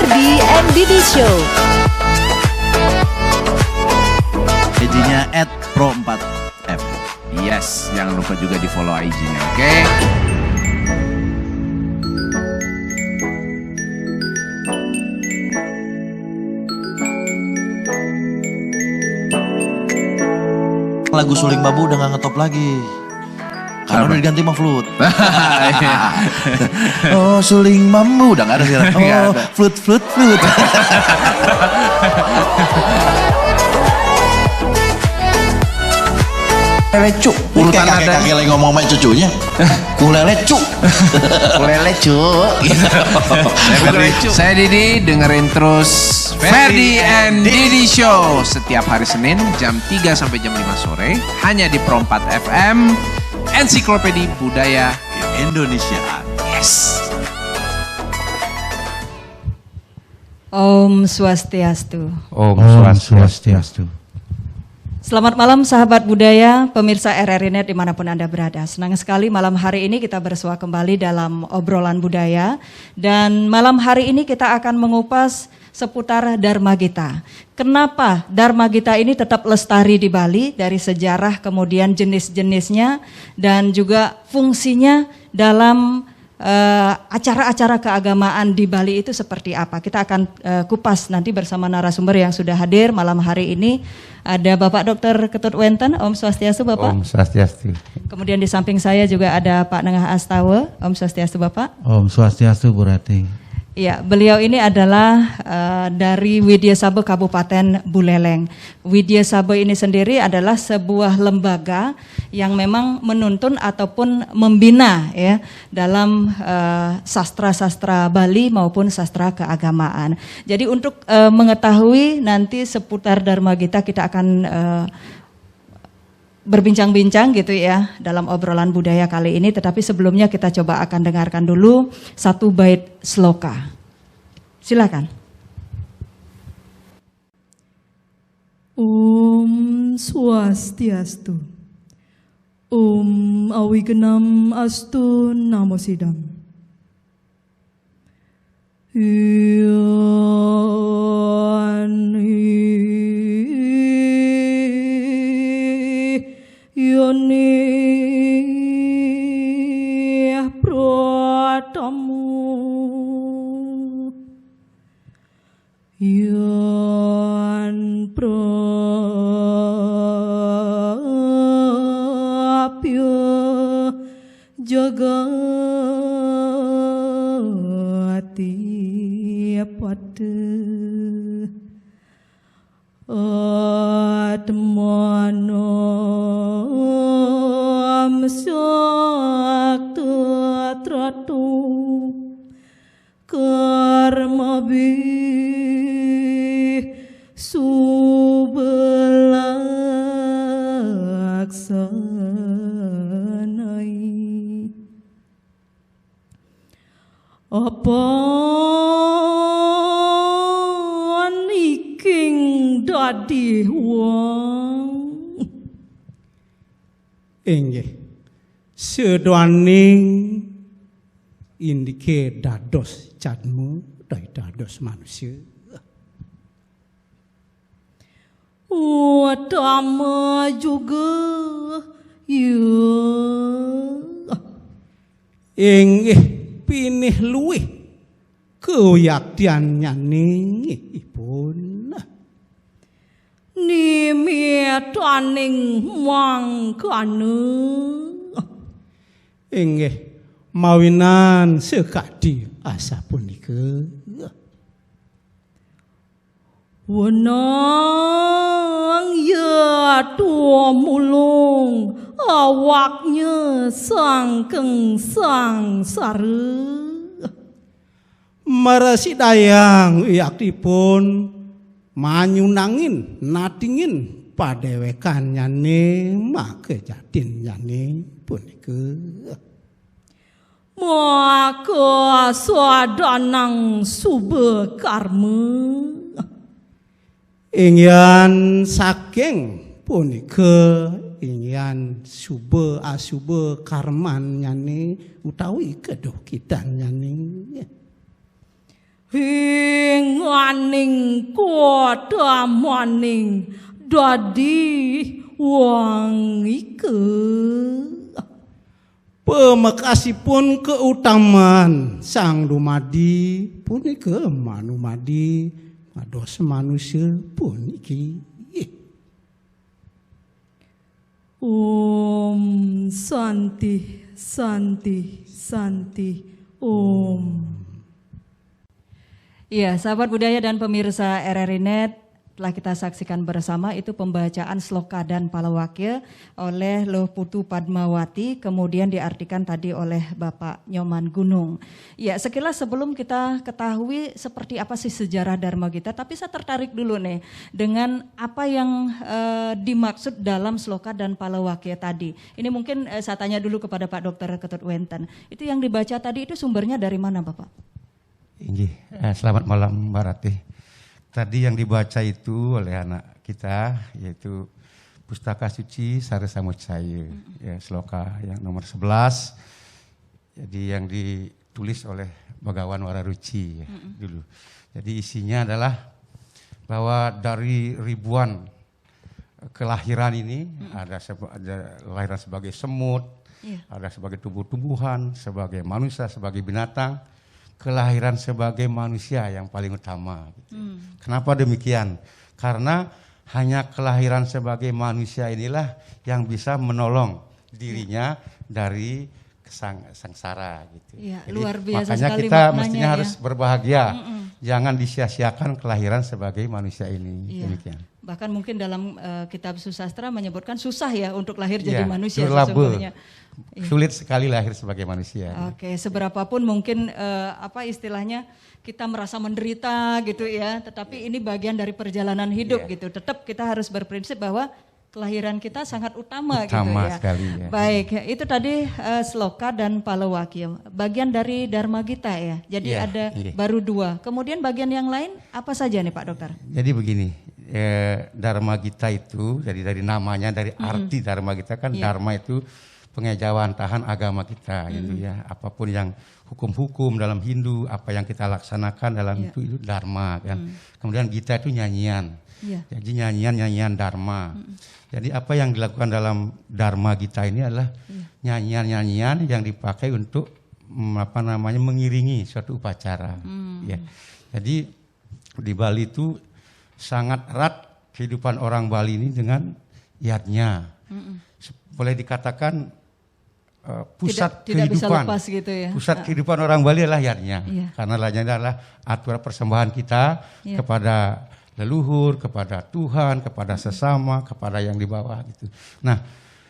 Ferdi and Didi Show. IG-nya @pro4f. Yes, jangan lupa juga di follow IG-nya, oke? Lagu Suling Bambu udah gak ngetop lagi. Karena udah diganti sama flute. Oh Suling Bambu udah gak ada sekarang. Oh flute. Lelecu. Urutan ada. Kakek lagi ngomong sama cucunya. Kulelecu. Kulelecu. Saya Didi, dengerin terus Ferdi and Didi Show setiap hari Senin jam 3 sampai jam 5 sore hanya di Pro4 FM, Ensiklopedia Budaya Indonesia. Yes. Om Swastiastu. Om Swastiastu. Selamat malam sahabat budaya, pemirsa RRI Net dimanapun Anda berada. Senang sekali malam hari ini kita bersua kembali dalam obrolan budaya. Dan malam hari ini kita akan mengupas seputar Dharma Gita. Kenapa Dharma Gita ini tetap lestari di Bali, dari sejarah kemudian jenis-jenisnya dan juga fungsinya dalam acara-acara keagamaan di Bali itu seperti apa. Kita akan kupas nanti bersama narasumber yang sudah hadir malam hari ini. Ada Bapak Dr. Ketut Wenten, Om Swastiastu Bapak. Om Swastiastu. Kemudian di samping saya juga ada Pak Nengah Astawa, Om Swastiastu Bapak. Om Swastiastu Bu Ratih. Ya, beliau ini adalah dari Widya Sabo Kabupaten Buleleng. Widya Sabo ini sendiri adalah sebuah lembaga yang memang menuntun ataupun membina ya dalam sastra-sastra Bali maupun sastra keagamaan. Jadi untuk mengetahui nanti seputar Dharma Gita kita akan berbincang-bincang gitu ya dalam obrolan budaya kali ini, tetapi sebelumnya kita coba akan dengarkan dulu satu bait sloka. Silakan. Om Swastiastu. Om Awigenam Astu Namo Sidam. Yoni Pratamu Yan Prapya Jagati Pada Atmanam Sakta Tratu Karma Bi Subelaksanai Apa niking dadi wong inggih sedaning indike dados cadmu dai dados manusia Watama juga ya inggih pinih luwih keyaktian nyaningipun nimitaning mangkana inggih mawinan sekadi asa punika wenang ya tua mulung awaknya sangkeng sangsara Meresidayang yaktipun manyunangin natingin padewekan nyane makejatin nyane punika maka swadanang sube karma ingyan saking punika ingyan sube asube karman nyane utawi kedoh kita nyane hingga maning kota maning dadi wong ike. Pemekasipun keutamaan Sang Dumadi punika manumadi mados manusia puniki. Om Santi Santi Santi Om. Iya, sahabat budaya dan pemirsa RRI Net, telah kita saksikan bersama itu pembacaan sloka dan palawakya oleh Loh Putu Padmawati, kemudian diartikan tadi oleh Bapak Nyoman Gunung. Ya, sekilas sebelum kita ketahui seperti apa sih sejarah Dharma Gita, tapi saya tertarik dulu nih dengan apa yang dimaksud dalam sloka dan palawakya tadi. Ini mungkin saya tanya dulu kepada Pak Dr. Ketut Wenten. Itu yang dibaca tadi itu sumbernya dari mana, Bapak? Selamat malam Mbak Ratih. Tadi yang dibaca itu oleh anak kita yaitu Pustaka Suci Sare Samucaya, ya, sloka yang nomor 11. Jadi yang ditulis oleh Bhagawan Wararuci ya, dulu. Jadi isinya adalah bahwa dari ribuan kelahiran ini ada lahiran sebagai semut, ada sebagai tumbuh-tumbuhan, sebagai manusia, sebagai binatang. Kelahiran sebagai manusia yang paling utama. Gitu. Kenapa demikian? Karena hanya kelahiran sebagai manusia inilah yang bisa menolong dirinya dari sengsara. Gitu. Ya, jadi, luar biasa makanya sekali kita maknanya, mestinya ya. harus berbahagia. Jangan disia-siakan kelahiran sebagai manusia ini. Iya. Demikian. Bahkan mungkin dalam kitab susastra menyebutkan susah ya untuk lahir jadi Ya, manusia durable. sesungguhnya. Sulit sekali lahir sebagai manusia. Oke, seberapapun mungkin apa istilahnya kita merasa menderita gitu ya, tetapi ini bagian dari perjalanan hidup gitu. Tetap kita harus berprinsip bahwa kelahiran kita sangat utama gitu ya. Sekali, ya. Baik, itu tadi sloka dan palawakya. Bagian dari Dharma Gita ya. Jadi ada baru 2. Kemudian bagian yang lain apa saja nih Pak Dokter? Jadi begini, Dharma Gita itu dari namanya, dari arti Dharma Gita kan Dharma itu pengejauhan tahan agama kita gitu ya. Apapun yang hukum-hukum dalam Hindu, apa yang kita laksanakan dalam itu Dharma kan. Kemudian Gita itu nyanyian. Jadi nyanyian Dharma. Jadi apa yang dilakukan dalam Dharma Gita ini adalah nyanyian-nyanyian yang dipakai untuk mengiringi suatu upacara. Ya. Jadi di Bali itu sangat erat kehidupan orang Bali ini dengan yadnya. Boleh dikatakan pusat tidak bisa kehidupan. lepas gitu ya. Pusat kehidupan orang Bali adalah yadnya. Karena yadnya adalah aturan persembahan kita kepada leluhur, kepada Tuhan, kepada sesama, kepada yang di bawah gitu. Nah,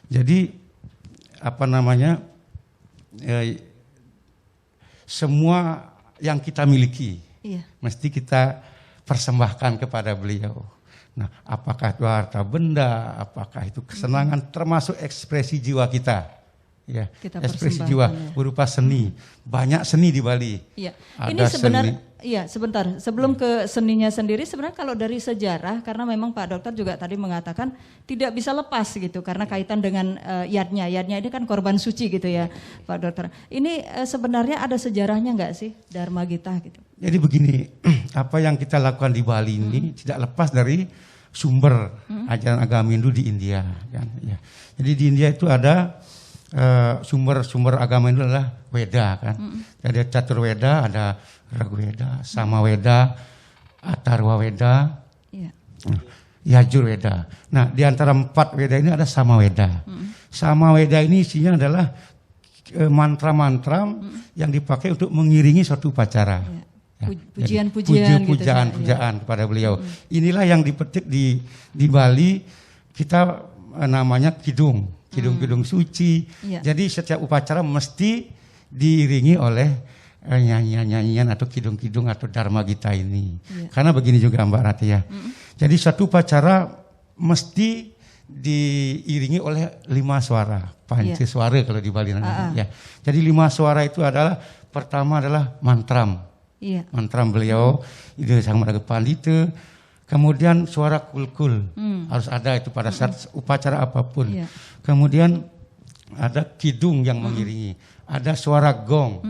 jadi semua yang kita miliki mesti kita persembahkan kepada beliau. Nah, apakah itu harta benda, apakah itu kesenangan, termasuk ekspresi jiwa kita. Ya, ekspresi jiwa berupa seni. Banyak seni di Bali. Iya. Ada Ini sebenarnya seni. Sebentar. Sebelum ke seninya sendiri, sebenarnya kalau dari sejarah, karena memang Pak Dokter juga tadi mengatakan tidak bisa lepas gitu, karena kaitan dengan yadnya. Yadnya ini kan korban suci gitu ya, Pak Dokter. Ini sebenarnya ada sejarahnya nggak sih Dharma Gita gitu? Jadi begini, apa yang kita lakukan di Bali ini tidak lepas dari sumber ajaran agama Hindu di India. Kan? Ya. Jadi di India itu ada sumber agama Hindu adalah Weda kan. Ada Caturweda, ada Ragweda, Samaweda, Atharwaveda, Yajurweda. Nah, di antara 4 Weda ini ada Samaweda. Samaweda ini isinya adalah mantra-mantra yang dipakai untuk mengiringi suatu upacara. Pujian-pujian kepada beliau. Inilah yang dipetik di Bali, kita namanya kidung suci. Jadi setiap upacara mesti diiringi oleh nyanyian-nyanyian atau kidung-kidung atau Dharma Gita ini. Karena begini juga Mbak Rati ya. Jadi satu upacara mesti diiringi oleh 5 suara, panca suara kalau di Bali namanya. Ya. Jadi 5 suara itu adalah pertama adalah mantram. Mantram beliau itu Sang Maraga Pandita. Kemudian suara kul-kul harus ada itu pada saat upacara apapun. Kemudian ada kidung yang mengiringi, ada suara gong.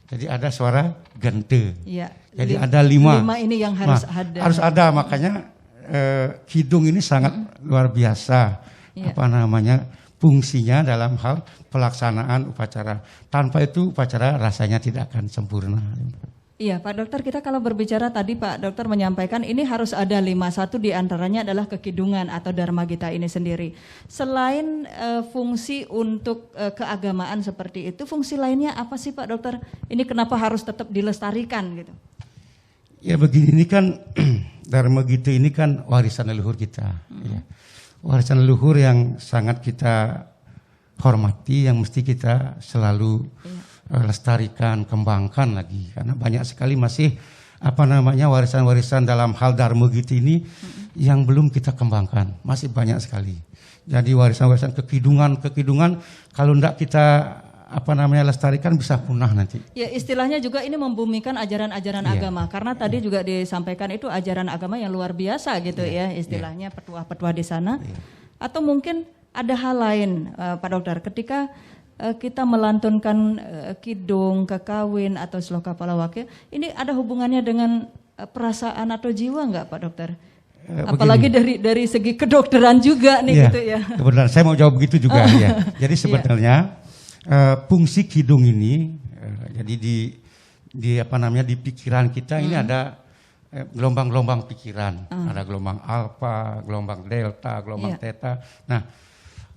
Jadi ada suara gente. Iya. Jadi ada 5. 5 ini yang harus Nah, ada. Harus ada, makanya kidung ini sangat luar biasa. Iya. Fungsinya dalam hal pelaksanaan upacara. Tanpa itu upacara rasanya tidak akan sempurna. Iya Pak Dokter, kita kalau berbicara tadi Pak Dokter menyampaikan ini harus ada 5, satu diantaranya adalah kekidungan atau Dharma Gita ini sendiri. Selain fungsi untuk keagamaan seperti itu, fungsi lainnya apa sih Pak Dokter? Ini kenapa harus tetap dilestarikan gitu? Ya begini, ini kan Dharma Gita ini kan warisan leluhur kita. Ya. Warisan leluhur yang sangat kita hormati, yang mesti kita selalu lestarikan, kembangkan lagi, karena banyak sekali masih warisan-warisan dalam hal Dharma Gita ini yang belum kita kembangkan, masih banyak sekali. Jadi warisan-warisan kekidungan kalau tidak kita lestarikan bisa punah nanti. Ya istilahnya juga ini membumikan ajaran-ajaran agama, karena tadi juga disampaikan itu ajaran agama yang luar biasa gitu ya istilahnya petuah-petuah di sana. Atau mungkin ada hal lain Pak Dokter, ketika kita melantunkan kidung, kekawin atau sloka palawakya, ini ada hubungannya dengan perasaan atau jiwa enggak Pak Dokter? Apalagi dari segi kedokteran juga nih gitu ya. Kebetulan saya mau jawab begitu juga ya. Jadi sebenarnya fungsi kidung ini jadi di pikiran kita ini ada gelombang-gelombang pikiran, ada gelombang alfa, gelombang delta, gelombang theta. Nah,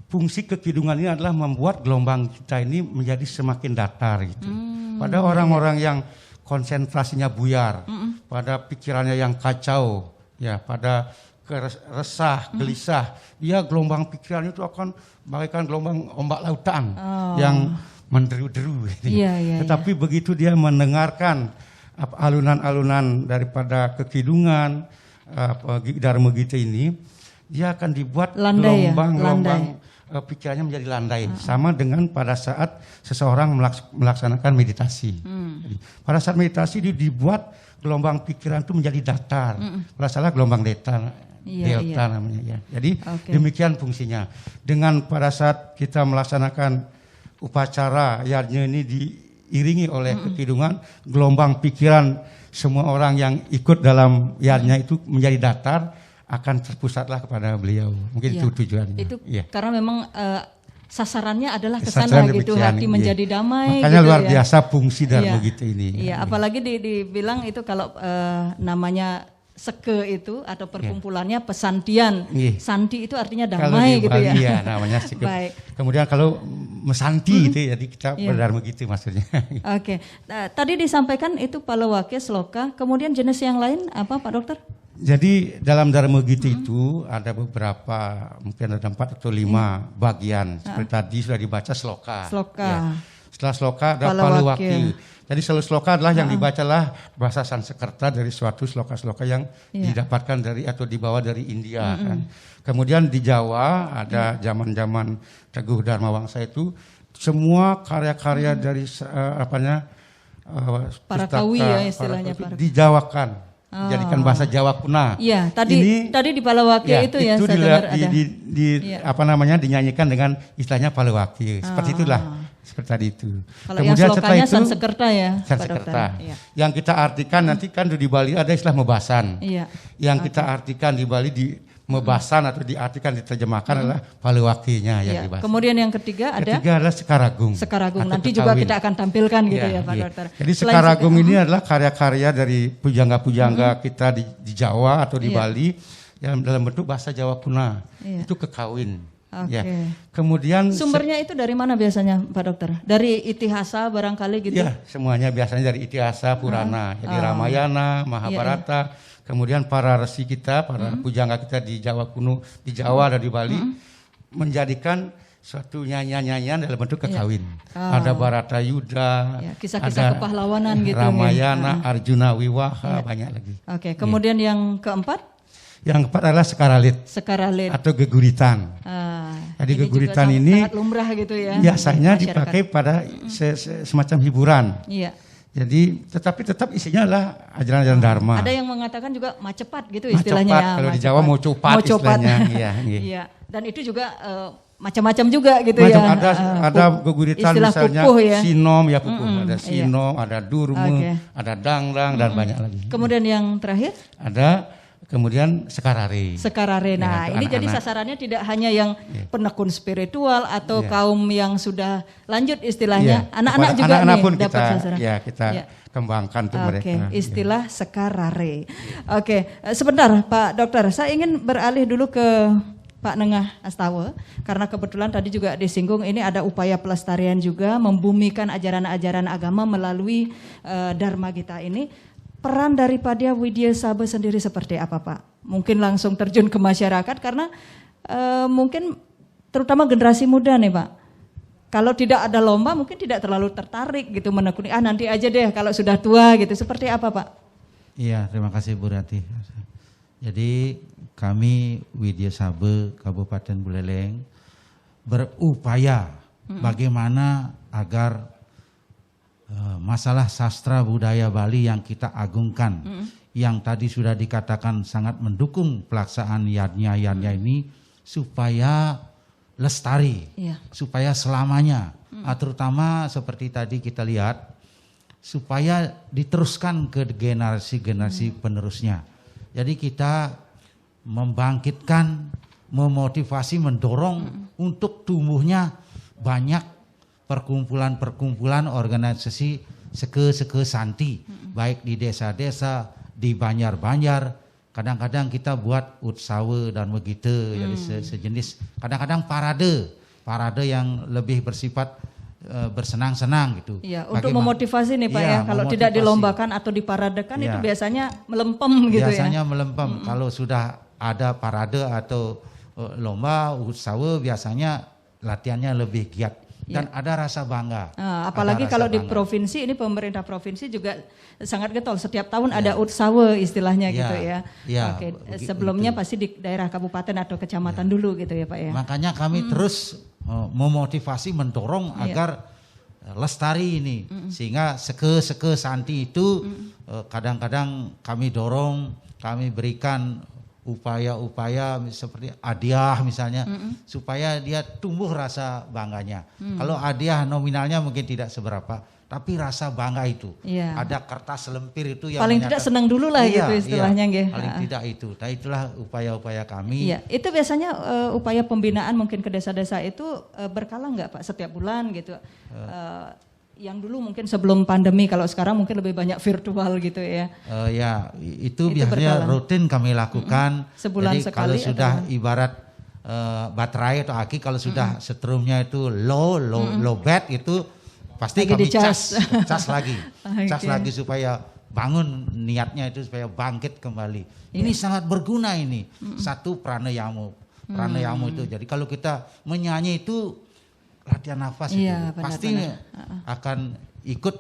fungsi kekidungan ini adalah membuat gelombang kita ini menjadi semakin datar gitu. Pada orang-orang yang konsentrasinya buyar, pada pikirannya yang kacau, ya pada resah, gelisah, dia gelombang pikirannya itu akan bagaikan gelombang ombak lautan yang menderu-deru. Tetapi begitu dia mendengarkan alunan-alunan daripada kekidungan Dharma Gita ini, dia akan dibuat gelombang-gelombang pikirannya menjadi landai, sama dengan pada saat seseorang melaksanakan meditasi. Jadi, pada saat meditasi dibuat gelombang pikiran itu menjadi datar. Kalau salah gelombang delta namanya ya. Jadi demikian fungsinya. Dengan pada saat kita melaksanakan upacara yajna ini diiringi oleh kekidungan, gelombang pikiran semua orang yang ikut dalam yajna itu menjadi datar, akan terpusatlah kepada beliau. Mungkin itu tujuannya. Itu karena memang sasarannya adalah ke sana gitu, hati menjadi damai. Makanya gitu luar biasa fungsi Dharma Gita ini. Iya, apalagi dibilang itu kalau namanya seke itu atau perkumpulannya pesantian. Santi itu artinya damai gitu ya. Iya, namanya seke. Baik. Kemudian kalau mesanti itu jadi kita berdharma gitu maksudnya. Oke. Nah, tadi disampaikan itu palawakya, sloka, kemudian jenis yang lain apa Pak Dokter? Jadi dalam Dharma Gita itu ada beberapa, mungkin ada 4 atau 5 bagian. Seperti tadi sudah dibaca sloka. Ya. Setelah sloka ada palawakya. Jadi sloka adalah yang dibacalah bahasa Sanskerta dari suatu sloka-sloka yang didapatkan dari atau dibawa dari India. Kan. Kemudian di Jawa ada zaman-zaman Teguh Dharmawangsa itu semua karya-karya dari para kawi ya istilahnya. Dijawakan. Jadikan bahasa Jawa kuna. Iya, tadi di palawakya itu ya saya dengar ada. Dinyanyikan dengan istilahnya palawakya. Seperti itulah. Seperti tadi itu. Kalau kemudian yang slokanya Sanskerta ya, Sanskerta. Yang kita artikan nanti kan di Bali ada istilah mebasan. Yang kita artikan di Bali di mebasan atau diartikan diterjemahkan adalah palawakya yang dibahas. Kemudian yang ketiga adalah sekaragung. Sekaragung nanti juga kita akan tampilkan gitu ya Pak Dokter. Jadi sekaragung ini adalah karya-karya dari pujangga-pujangga kita di Jawa atau di Bali yang dalam bentuk bahasa Jawa kuna. Itu kekawin. Ya. Kemudian sumbernya itu dari mana biasanya Pak Dokter? Dari Itihasa barangkali gitu? Ya, semuanya biasanya dari Itihasa, Purana. Jadi Ramayana, Mahabharata. Kemudian para resi kita, para pujangga kita di Jawa kuno, di Jawa dan di Bali menjadikan suatu nyanyian-nyanyian dalam bentuk kekawin. Ada Baratayuda, kisah-kisah kepahlawanan gitu. Ramayana, Arjuna Wiwaha, banyak lagi. Oke, kemudian yang keempat? Yang keempat adalah sekaralit atau geguritan. Jadi geguritan ini sangat lumrah gitu ya. Biasanya dipakai pada semacam hiburan. Iya. Jadi tetapi tetap isinya adalah ajaran-ajaran Dharma. Ada yang mengatakan juga macepat gitu istilahnya. Macepat, kalau di Jawa mau copat istilahnya. Iya. Dan itu juga macam-macam juga gitu Macam ya. ada geguritan istilah misalnya kukuh ya. sinom ya kukuh, ada iya. sinom, ada durme, Oke. ada dangdang dan banyak lagi. Kemudian yang terakhir Ada kemudian sekarare. sekarare. Nah, Ya, ini untuk jadi anak-anak. sasarannya tidak hanya yang penekun spiritual atau Iya. kaum yang sudah lanjut istilahnya. Iya, Anak-anak kepada juga anak-anak nih pun dapat kita, sasaran. ya kita Ya. kembangkan untuk mereka. Oke, Ya. istilah sekarare. Oke, sebentar Pak Dokter, saya ingin beralih dulu ke Pak Nengah Astawa, karena kebetulan tadi juga disinggung ini ada upaya pelestarian juga, membumikan ajaran-ajaran agama melalui Dharma Gita ini. Peran daripada Widya Sabha sendiri seperti apa Pak? Mungkin langsung terjun ke masyarakat karena mungkin terutama generasi muda nih Pak. Kalau tidak ada lomba mungkin tidak terlalu tertarik gitu menekuni, nanti aja deh kalau sudah tua gitu. Seperti apa Pak? Iya, terima kasih Bu Rati. Jadi kami Widya Sabha Kabupaten Buleleng berupaya bagaimana agar masalah sastra budaya Bali yang kita agungkan, yang tadi sudah dikatakan sangat mendukung pelaksanaan yadnya ini supaya lestari, Iya. supaya selamanya, terutama seperti tadi kita lihat, supaya diteruskan ke generasi-generasi penerusnya. Jadi kita membangkitkan, memotivasi, mendorong untuk tumbuhnya banyak perkumpulan-perkumpulan organisasi seke-seke santi, baik di desa-desa, di banjar-banjar. Kadang-kadang kita buat utsawa dan begitu, jadi sejenis. Kadang-kadang parade yang lebih bersifat bersenang-senang gitu. Iya, untuk memotivasi nih Pak Iya, ya, kalau tidak memotivasi. dilombakan atau diparadekan itu Iya. biasanya melempem gitu ya. Biasanya melempem. Kalau sudah ada parade atau lomba utsawa biasanya latihannya lebih giat dan ada rasa bangga. Apalagi Ada rasa kalau di bangga. provinsi ini pemerintah provinsi juga sangat getol. Setiap tahun ada utsawa istilahnya Iya, gitu ya. iya, Oke, begitu. sebelumnya pasti di daerah kabupaten atau kecamatan dulu gitu ya Pak ya. Makanya kami terus memotivasi, mendorong agar lestari ini, sehingga seke-seke santi itu kadang-kadang kami dorong, kami berikan upaya-upaya seperti hadiah misalnya, supaya dia tumbuh rasa bangganya. Kalau hadiah nominalnya mungkin tidak seberapa, tapi rasa bangga itu. Iya. Ada kertas lempir itu yang Paling tidak senang dulu lah gitu istilahnya, nggih. Paling tidak itu. Nah, itulah upaya-upaya kami. Iya, itu biasanya upaya pembinaan mungkin ke desa-desa itu berkala nggak Pak, setiap bulan gitu. Yang dulu mungkin sebelum pandemi, kalau sekarang mungkin lebih banyak virtual gitu ya. Ya, itu berkala. biasanya rutin kami lakukan. Sebulan Jadi sekali kalau sudah atau? ibarat baterai atau aki, kalau sudah setrumnya itu low bat itu pasti Lagi kami dicas. cas lagi. Cas Oke. lagi supaya bangun niatnya itu supaya bangkit kembali. Ini sangat berguna ini. Satu pranayamu. Pranayamu itu. Jadi kalau kita menyanyi itu latihan nafas Iya, itu benar, pasti benar. akan ikut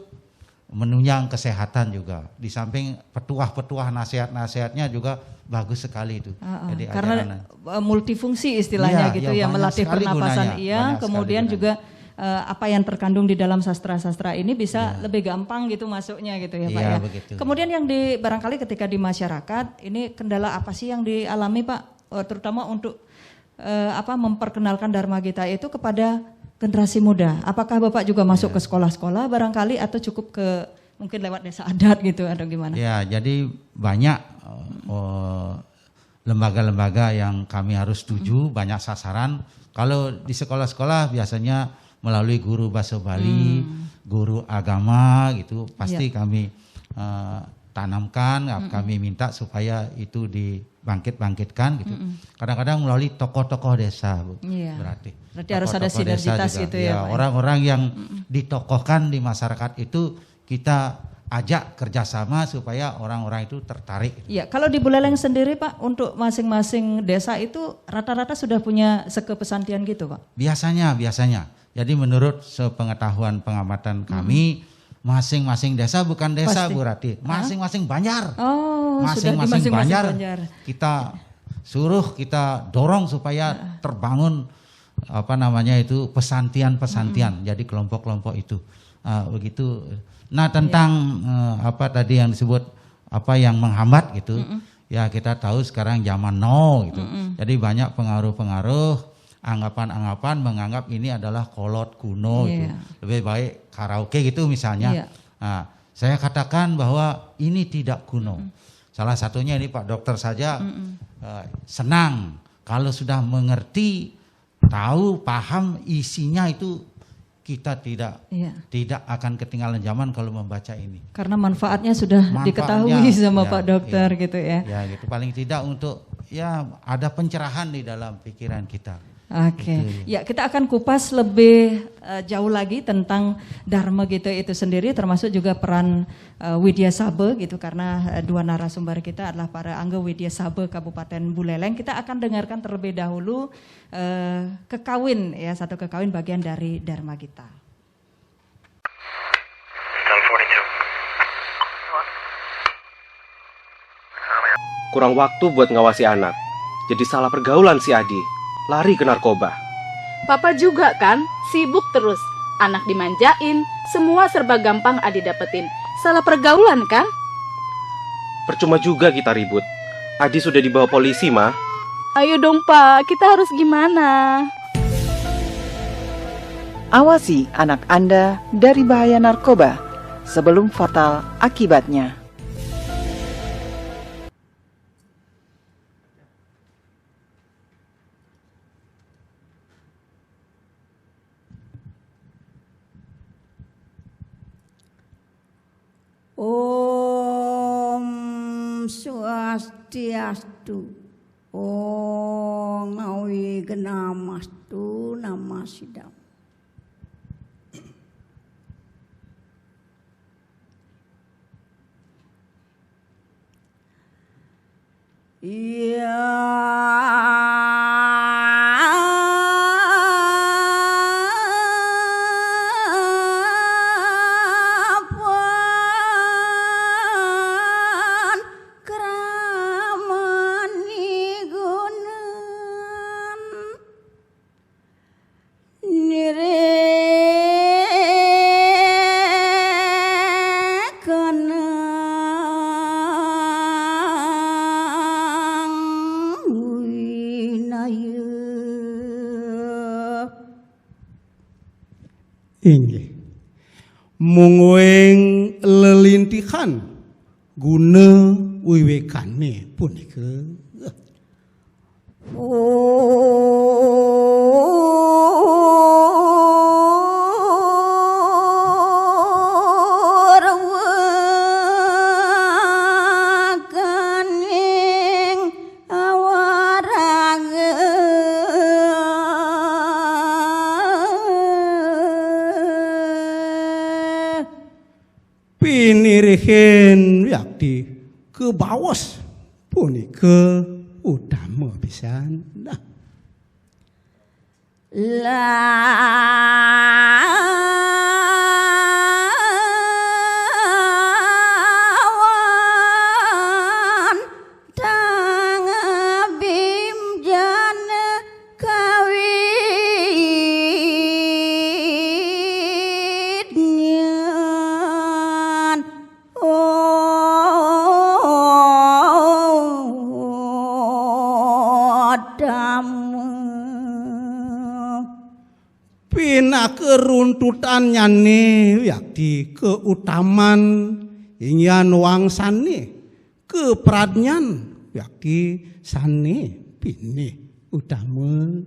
menunjang kesehatan juga. Di samping petuah-petuah nasihat-nasihatnya juga bagus sekali itu. Jadi Karena ajaran. multifungsi istilahnya Iya, gitu iya, ya, banyak melatih sekali pernapasan gunanya, iya, banyak sekali kemudian gunanya. juga apa yang terkandung di dalam sastra-sastra ini bisa lebih gampang gitu masuknya gitu ya Pak Iya, ya. begitu. Kemudian yang barangkali ketika di masyarakat ini kendala apa sih yang dialami Pak, terutama untuk memperkenalkan Dharma Gita itu kepada generasi muda. Apakah Bapak juga masuk ke sekolah-sekolah barangkali atau cukup ke mungkin lewat desa adat gitu atau gimana? Ya, jadi banyak lembaga-lembaga yang kami harus tuju, banyak sasaran. Kalau di sekolah-sekolah biasanya melalui guru bahasa Bali, guru agama gitu, pasti kami tanamkan, kami minta supaya itu dibangkit-bangkitkan gitu. Kadang-kadang melalui tokoh-tokoh desa, Bu. Iya. Berarti harus ada tokoh-tokoh desa sinergitas juga. gitu ya, Pak. Orang-orang yang ditokohkan di masyarakat itu kita ajak kerjasama supaya orang-orang itu tertarik. Ya, kalau di Buleleng sendiri Pak, untuk masing-masing desa itu rata-rata sudah punya sekepesantian gitu Pak? Biasanya. Jadi menurut sepengetahuan pengamatan kami, masing-masing desa bukan desa Pasti. Bu Rati, masing-masing banjar. Oh, sudah di Masing-masing masing-masing banjar. Kita suruh, kita dorong supaya terbangun pesantian-pesantian. Jadi kelompok-kelompok itu. Begitu. Nah, tentang tadi yang disebut yang menghambat gitu. Ya, kita tahu sekarang zaman now gitu. Jadi banyak pengaruh-pengaruh anggapan-anggapan menganggap ini adalah kolot kuno, itu lebih baik karaoke gitu misalnya. Nah, saya katakan bahwa ini tidak kuno. Salah satunya ini Pak Dokter saja senang kalau sudah mengerti, tahu, paham isinya itu. Kita tidak akan ketinggalan zaman kalau membaca ini. Karena manfaatnya sudah diketahui sama Pak Dokter gitu ya. Ya gitu, paling tidak untuk ada pencerahan di dalam pikiran kita. Oke, ya kita akan kupas lebih jauh lagi tentang Dharma gitu itu sendiri, termasuk juga peran Widya Sabha gitu, karena dua narasumber kita adalah para Angga Widya Sabha Kabupaten Buleleng. Kita akan dengarkan terlebih dahulu kekawin ya, satu kekawin bagian dari Dharma kita. Kurang waktu buat ngawasi anak, jadi salah pergaulan si Adi. Lari ke narkoba. Papa juga kan, sibuk terus. Anak dimanjain, semua serba gampang Adi dapetin. Salah pergaulan kan? Percuma juga kita ribut. Adi sudah dibawa polisi, Ma. Ayo dong Pak, kita harus gimana? Awasi anak Anda dari bahaya narkoba sebelum fatal akibatnya. Om Swastiastu, Om Awigenamastu, Namasidam. Inggih. Mungguing lelintihan guna wiwekane punika. Pinirihin yakti ke bawas punika utama pisan. Lawan tang bim jana kawitnyan Pina keruntutan nyane yakti keutaman inyan wangsane kepradnyan yakti sane pini utama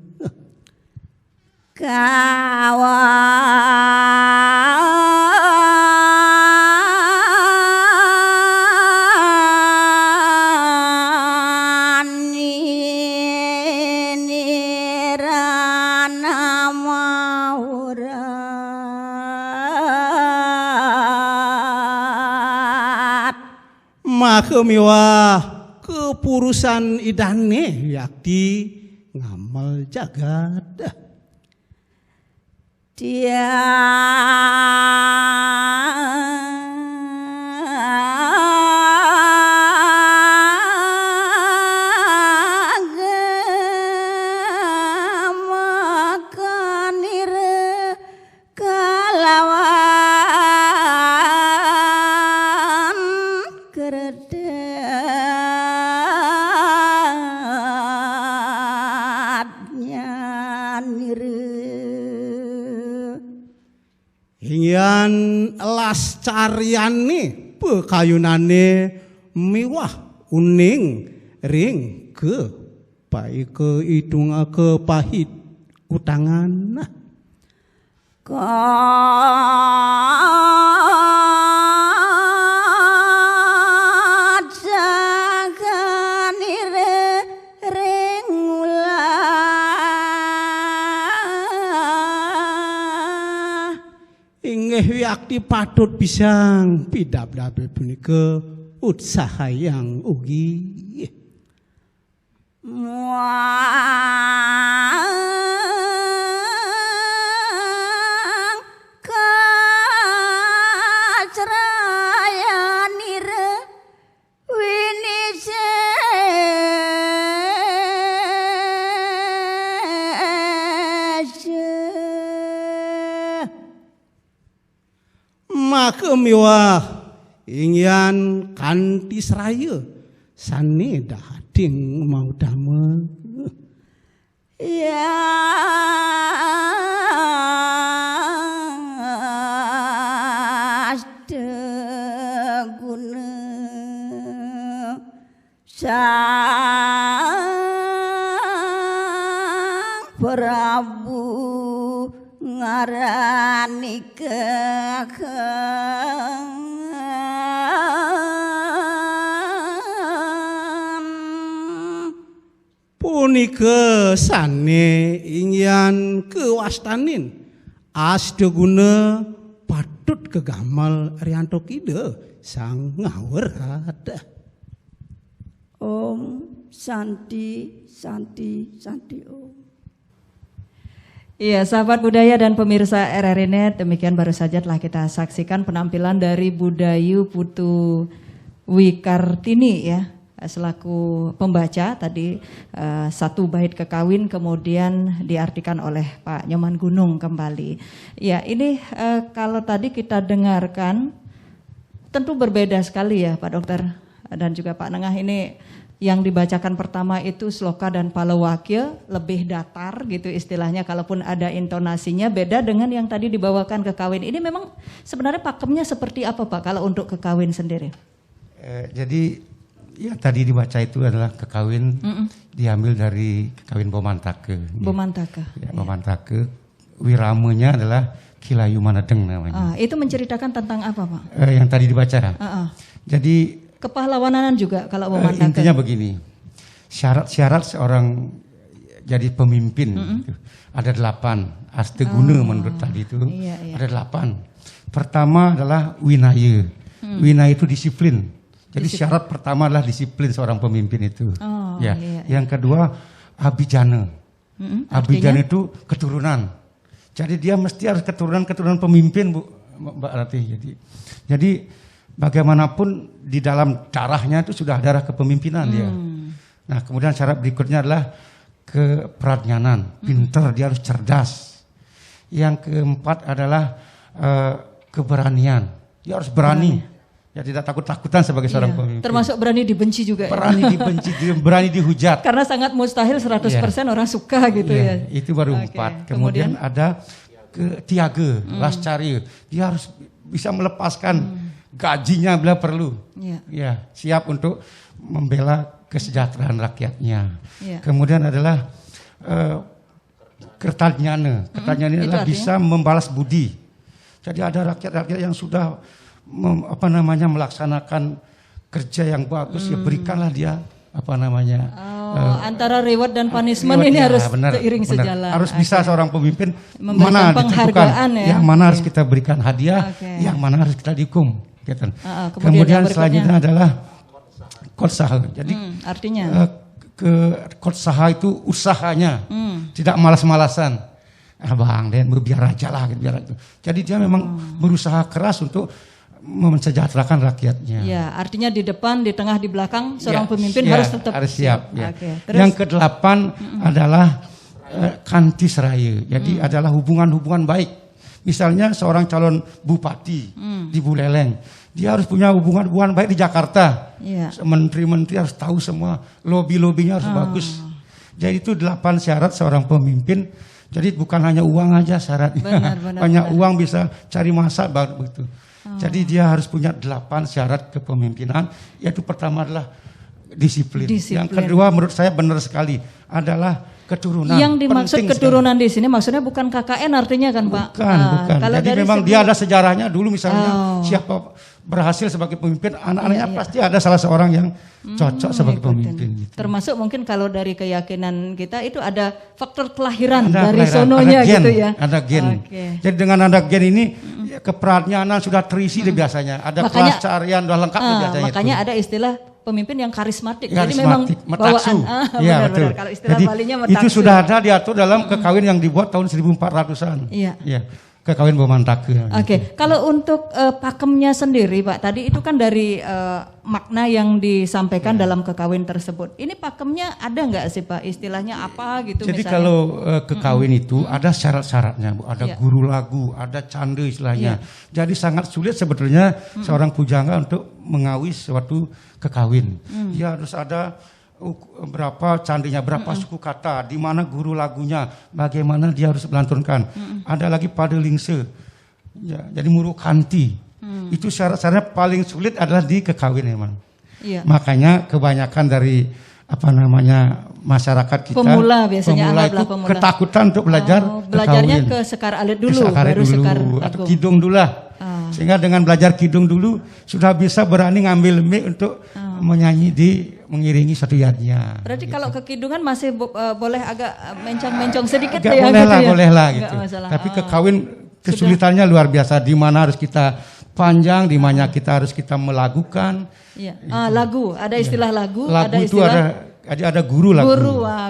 Makemiwah kepurusan idane yakti ngamal jagad dia makanir kalawan keredadnya lan lascariane bekayunane miwah uning ring ke baik ke idung ke pahit utangan Wiakti patut pisang pidab-dabe punika usaha yang ugi maka miwah ingyan kanthi seraya saneda hading mau damel ya asteguna Sang Prabu ngarani punika sane ingyan kewastanin asteguna patut kegamal Rianto Kida sang ngawurada Om Santi Santi Santi Om. Iya, sahabat budaya dan pemirsa RRI Net, demikian baru saja telah kita saksikan penampilan dari Budayu Putu Wikartini ya, selaku pembaca tadi satu bait kekawin kemudian diartikan oleh Pak Nyoman Gunung kembali. Ya, ini kalau tadi kita dengarkan tentu berbeda sekali ya Pak Dokter dan juga Pak Nengah. Ini yang dibacakan pertama itu sloka dan palawakya lebih datar gitu istilahnya, kalaupun ada intonasinya beda dengan yang tadi dibawakan kekawin. Ini memang sebenarnya pakemnya seperti apa Pak kalau untuk kekawin sendiri? Jadi yang tadi dibaca itu adalah kekawin diambil dari kekawin Bomantake. Bomantake. Ya, Bomantake. Wiramanya adalah Kilayu Manedeng namanya. Itu menceritakan tentang apa Pak? Yang tadi dibaca. Jadi kepahlawanan juga kalau Bomantake. Intinya begini, syarat-syarat seorang jadi pemimpin gitu. Ada 8 asteguna menurut tadi itu. Ada 8. Pertama adalah winaya. Winaya itu disiplin. Jadi syarat pertama adalah disiplin seorang pemimpin itu. Yang kedua abijana. Abijana itu keturunan. Jadi dia mesti harus keturunan pemimpin Bu Mbak Ratih. Jadi bagaimanapun di dalam darahnya itu sudah darah kepemimpinan dia. Nah kemudian syarat berikutnya adalah keprajnanan, pintar, dia harus cerdas. Yang keempat adalah keberanian, dia harus berani. Ya tidak takut-takutan sebagai seorang pemimpin. Termasuk berani dibenci juga. Berani dibenci, berani dihujat. Karena sangat mustahil 100% orang suka gitu ya. Itu baru 4. Kemudian ada ketiaga, lascari. Dia harus bisa melepaskan gajinya bila perlu. Ya, siap untuk membela kesejahteraan rakyatnya. Kemudian adalah kertajnyana. Kertajnyana adalah bisa membalas budi. Jadi ada rakyat-rakyat yang sudah melaksanakan kerja yang bagus, ya berikanlah dia antara reward dan punishment ini harus seiring sejalan. Harus bisa seorang pemimpin memberikan penghargaan yang mana harus kita berikan hadiah, yang mana harus kita dihukum. Gitu. Kemudian selanjutnya adalah kotsaha. Jadi artinya kotsaha itu usahanya, tidak malas-malasan. Bang, dan biar aja lah. Gitu. Jadi dia memang berusaha keras untuk mensejahterakan rakyatnya. Ya, artinya di depan, di tengah, di belakang seorang pemimpin harus tetap siap. Ya. Yang ke-8 adalah kanti seraya. Jadi adalah hubungan-hubungan baik. Misalnya seorang calon bupati di Buleleng, dia harus punya hubungan-hubungan baik di Jakarta. Menteri-menteri harus tahu semua, lobby-lobbynya harus bagus. Jadi itu 8 syarat seorang pemimpin Jadi bukan hanya uang aja syaratnya. Banyak uang bisa cari masa begitu. Jadi dia harus punya 8 syarat kepemimpinan. Yaitu pertama adalah disiplin. Yang kedua menurut saya benar sekali adalah keturunan. Yang dimaksud keturunan di sini maksudnya bukan KKN artinya kan Pak? Bukan. Jadi memang dia ada sejarahnya dulu misalnya siapa berhasil sebagai pemimpin, anak-anaknya pasti ada salah seorang yang cocok sebagai pemimpin. Gitu. Termasuk mungkin kalau dari keyakinan kita itu ada faktor kelahiran dari sononya ada gen, gitu ya. Ada gen. Jadi dengan ada gen ini keprajnanan sudah terisi biasanya. Ada kelas carian sudah lengkap biasanya. Makanya ada istilah pemimpin yang karismatik. Jadi memang bawaan. Betul. Kalau istilah jadi, Balinya itu sudah ada diatur dalam kekawin yang dibuat tahun 1400-an. Iya. Ya, kekawin Bomantake. Oke. Kalau untuk pakemnya sendiri Pak, tadi itu kan dari makna yang disampaikan dalam kekawin tersebut. Ini pakemnya ada nggak sih Pak? Istilahnya apa gitu Jadi misalnya? kalau kekawin itu ada syarat-syaratnya, Bu. Ada guru lagu, ada cande istilahnya. Jadi sangat sulit sebetulnya seorang pujangga untuk mengawis suatu kekawin. Dia harus ada berapa candinya, berapa suku kata, di mana guru lagunya, bagaimana dia harus melantunkan. Ada lagi padelingse, ya, jadi murukanti. Itu syarat-syaratnya paling sulit adalah di kekawin memang. Iya. Makanya kebanyakan dari masyarakat kita pemula biasanya itu ketakutan untuk belajar belajarnya kekawin. Ke sekar alit dulu, baru sekar atau kidung dulu lah. Sehingga dengan belajar kidung dulu sudah bisa berani ngambil mic untuk menyanyi mengiringi satu yadnya. Berarti kalau kekidungan masih boleh agak mencong-mencong sedikit ya? Boleh lah gitu. Tapi kekawin kesulitannya luar biasa. Di mana harus kita panjang, di mana kita harus melagukan. Iya. Lagu, ada istilah lagu, ada istilah itu ada guru lagu.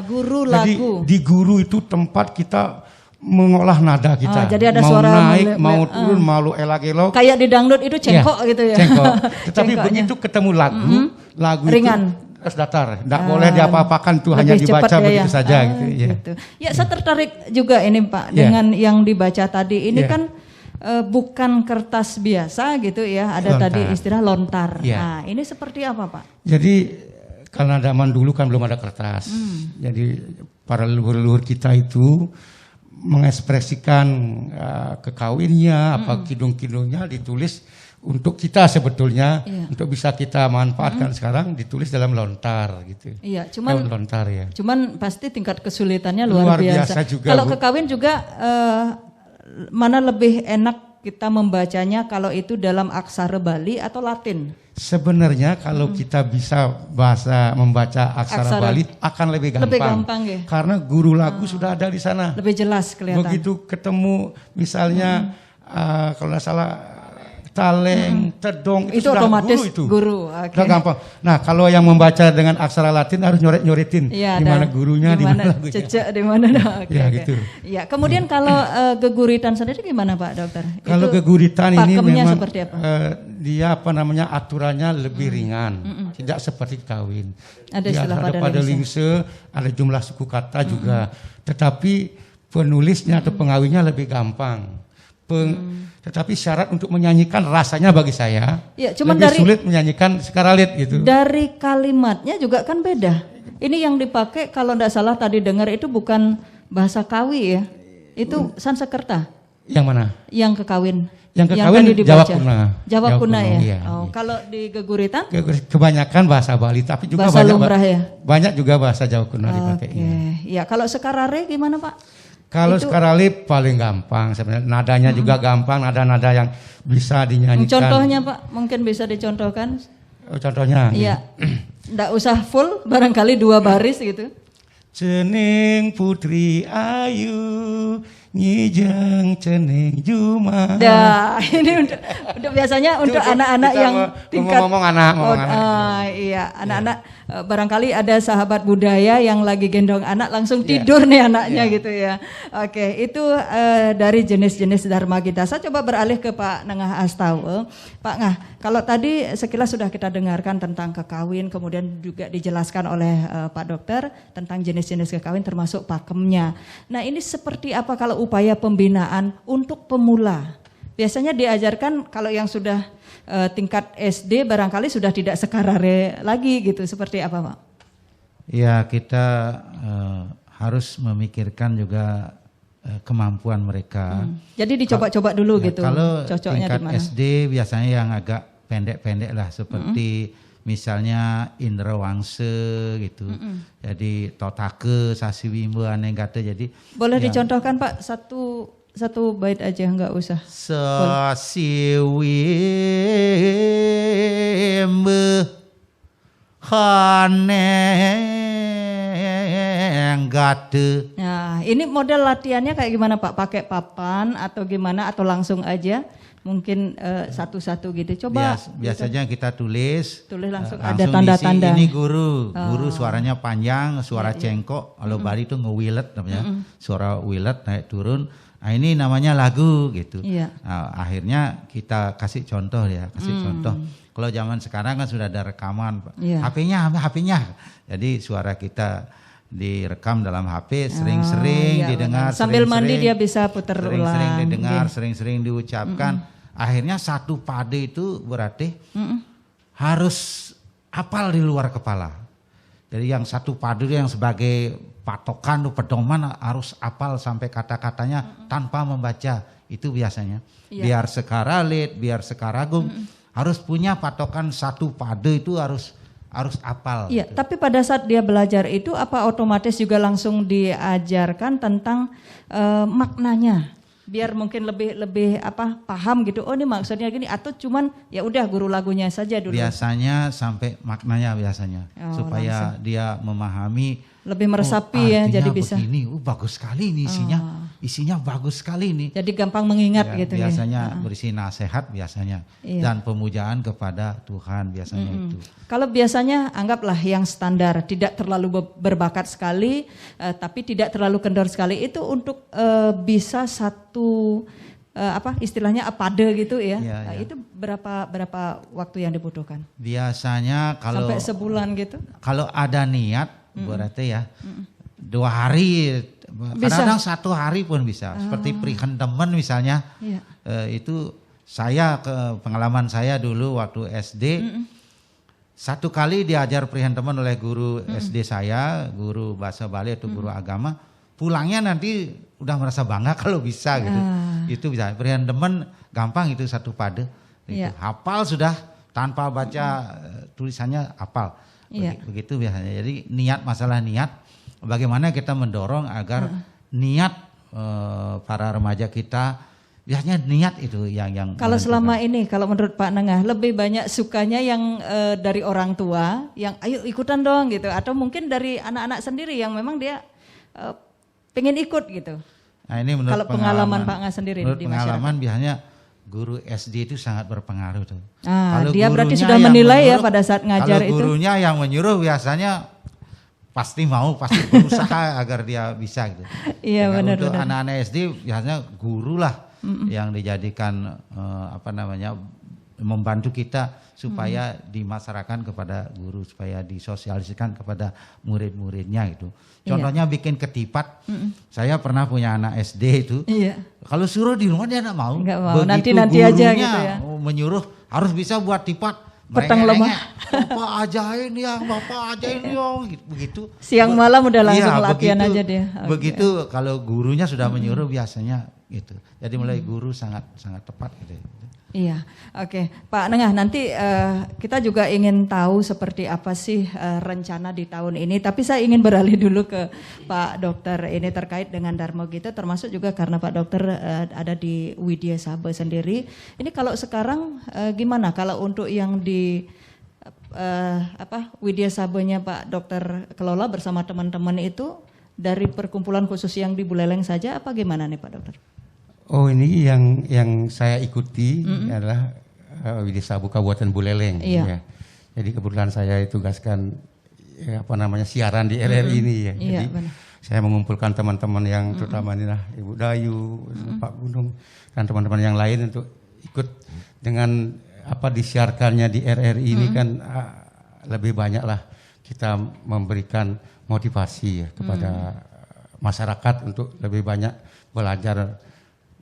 Guru lagu. Jadi di guru itu tempat kita mengolah nada kita. Jadi ada mau suara naik, mau turun, mau elak-elok. Kayak di dangdut itu cengkok gitu ya. Cengkok. Tetapi begitu ketemu lagu ringan. Itu harus datar. Tidak boleh diapa-apakan tuh, hanya dibaca begitu saja gitu. Gitu. Ya, saya tertarik juga ini Pak dengan yang dibaca tadi. Ini kan bukan kertas biasa gitu ya. Ada lontar. Tadi istilah lontar. Nah, ini seperti apa Pak? Jadi karena zaman dulu kan belum ada kertas. Jadi para leluhur-leluhur kita itu mengekspresikan kekawinnya, kidung-kidungnya ditulis untuk kita sebetulnya, untuk bisa kita manfaatkan sekarang ditulis dalam lontar gitu. Iya, cuman lontar ya. Cuman pasti tingkat kesulitannya luar biasa juga. Kalau kekawin juga mana lebih enak kita membacanya kalau itu dalam aksara Bali atau Latin? Sebenarnya kalau kita bisa membaca aksara Bali akan lebih gampang. Lebih gampang ya. Karena guru lagu sudah ada di sana. Lebih jelas kelihatan. Begitu ketemu misalnya kalau nggak salah Taleng, Tedong itu sudah otomatis guru. Sudah gampang. Nah, kalau yang membaca dengan aksara Latin harus nyoret-nyoretin di mana gurunya, di mana lagunya. Cecek di mana. Gitu. Ya, kemudian kalau geguritan sendiri gimana Pak Dokter? Kalau geguritan ini memang seperti apa? Dia aturannya lebih ringan. Tidak seperti kawin. Ada padelingse, ada jumlah suku kata juga. Tetapi penulisnya atau pengawinnya lebih gampang. Tetapi syarat untuk menyanyikan rasanya bagi saya lebih sulit menyanyikan sekaralit gitu. Dari kalimatnya juga kan beda. Ini yang dipakai kalau tidak salah tadi dengar itu bukan bahasa Kawi ya. Itu Sansekerta. Yang mana? Yang kekawin. Yang kekawin Jawa Kuna. Jawa Kuna ya. Iya. Kalau di geguritan? Kebanyakan bahasa Bali, tapi juga bahasa lumrah ya. Banyak juga bahasa Jawa Kuna dipakainya. Ya, kalau sekarare gimana Pak? Kalau sekarali paling gampang sebenarnya, nadanya juga gampang, nada-nada yang bisa dinyanyikan. Contohnya Pak, mungkin bisa dicontohkan? Contohnya? Iya, nggak usah full, barangkali 2 baris gitu. Cening putri ayu, nyijeng cening juma. Dah, ini untuk biasanya untuk anak-anak yang tingkat ngomong anak. Iya, anak-anak barangkali ada sahabat budaya yang lagi gendong anak langsung tidur nih anaknya gitu ya. Oke, itu dari jenis-jenis dharma kita. Saya coba beralih ke Pak Nengah Astawa. Pak Ngah, kalau tadi sekilas sudah kita dengarkan tentang kekawin, kemudian juga dijelaskan oleh Pak Dokter tentang jenis-jenis kekawin termasuk pakemnya. Nah, ini seperti apa kalau upaya pembinaan untuk pemula? Biasanya diajarkan kalau yang sudah tingkat SD barangkali sudah tidak sekarare lagi gitu, seperti apa Pak? Ya, kita harus memikirkan juga kemampuan mereka. Jadi dicoba-coba dulu gitu. Kalau Cocoknya tingkat di mana? SD biasanya yang agak pendek-pendek lah seperti misalnya Indra Wangse gitu. Jadi Totake, Sasiwimbo, Anenggate. Jadi boleh dicontohkan Pak satu bait aja, nggak usah. Sasiwimbo Anenggate. Nah, ini model latihannya kayak gimana Pak? Pakai papan atau gimana atau langsung aja? Mungkin satu-satu gitu. Coba. Biasanya kita tulis langsung ada tanda-tanda. Ini guru suaranya panjang, suara cengkok. Kalau Bali itu ngewilet namanya, suara wilet naik turun. Nah, ini namanya lagu gitu. Nah, akhirnya kita kasih contoh ya, contoh. Kalau zaman sekarang kan sudah ada rekaman, HP-nya. Jadi suara kita direkam dalam HP, sering-sering didengar. Sambil mandi dia bisa putar ulang. Sering-sering didengar, sering-sering diucapkan. Akhirnya satu pade itu berarti harus hafal di luar kepala. Jadi yang satu pade yang sebagai patokan atau pedoman harus hafal sampai kata-katanya tanpa membaca. Itu biasanya. Biar sekaralit, biar sekaragum, harus punya patokan satu pade itu harus hafal. Iya, gitu. tapi pada saat dia belajar itu apa otomatis juga langsung diajarkan tentang maknanya, biar mungkin lebih paham gitu. Oh ini maksudnya gini, atau cuman ya udah guru lagunya saja dulu. Biasanya sampai maknanya supaya langsung dia memahami. Lebih meresapi ya, jadi bisa. Begini, bagus sekali ini isinya bagus sekali ini. Jadi gampang mengingat gitu ya. Biasanya berisi nasihat biasanya dan pemujaan kepada Tuhan biasanya itu. Kalau biasanya anggaplah yang standar, tidak terlalu berbakat sekali, tapi tidak terlalu kendor sekali, itu untuk bisa satu istilahnya apade gitu ya. Itu berapa waktu yang dibutuhkan? Biasanya kalau sampai sebulan gitu. Kalau ada niat berarti ya 2 hari, kadang-kadang 1 hari pun bisa. Seperti perihan teman misalnya, itu saya pengalaman saya dulu waktu SD, 1 kali diajar perihan teman oleh guru SD saya, guru bahasa Bali atau guru agama, pulangnya nanti udah merasa bangga kalau bisa gitu. Itu bisa. Perihan teman gampang itu 1 pade. Gitu. Hafal sudah tanpa baca tulisannya hafal. Begitu biasanya. Jadi masalah niat, bagaimana kita mendorong agar niat para remaja kita, biasanya niat itu yang kalau selama ini, kalau menurut Pak Nengah, lebih banyak sukanya yang dari orang tua, yang ayo ikutan dong gitu, atau mungkin dari anak-anak sendiri yang memang dia pengen ikut gitu. Nah, ini menurut kalau pengalaman Pak Nengah sendiri menurut di pengalaman masyarakat. Biasanya guru SD itu sangat berpengaruh tuh. Kalau dia berarti sudah menilai ya pada saat ngajar itu. Kalau gurunya yang menyuruh biasanya pasti berusaha agar dia bisa gitu. Iya benar. Untuk anak-anak SD biasanya guru lah yang dijadikan membantu kita supaya dimasyarakatkan kepada guru, supaya disosialisasikan kepada murid-muridnya gitu. Contohnya bikin ketipat. Saya pernah punya anak SD itu. Kalau suruh di rumah dia enggak mau. Begitu nanti aja gitu ya. Menyuruh harus bisa buat tipat. Petang lemah. Bapak ajain yang begitu. Siang malam udah langsung latihan aja dia. Begitu kalau gurunya sudah menyuruh biasanya gitu. Jadi mulai guru sangat tepat gitu. Iya, oke. Pak Nengah, nanti kita juga ingin tahu seperti apa sih rencana di tahun ini. Tapi saya ingin beralih dulu ke Pak Dokter ini terkait dengan Darmo Gito, termasuk juga karena Pak Dokter ada di Widya Sabha sendiri. Ini kalau sekarang gimana? Kalau untuk yang di Widya Sabhanya Pak Dokter kelola bersama teman-teman itu dari perkumpulan khusus yang di Buleleng saja, apa gimana nih Pak Dokter? Oh ini yang saya ikuti adalah Widya Sabha Kabupaten Buleleng. Ya. Jadi kebetulan saya tugaskan siaran di RRI ini ya. Jadi saya mengumpulkan teman-teman yang terutama inilah Ibu Dayu, Pak Gunung dan teman-teman yang lain untuk ikut dengan disiarkannya di RRI ini kan lebih banyaklah kita memberikan motivasi ya kepada masyarakat untuk lebih banyak belajar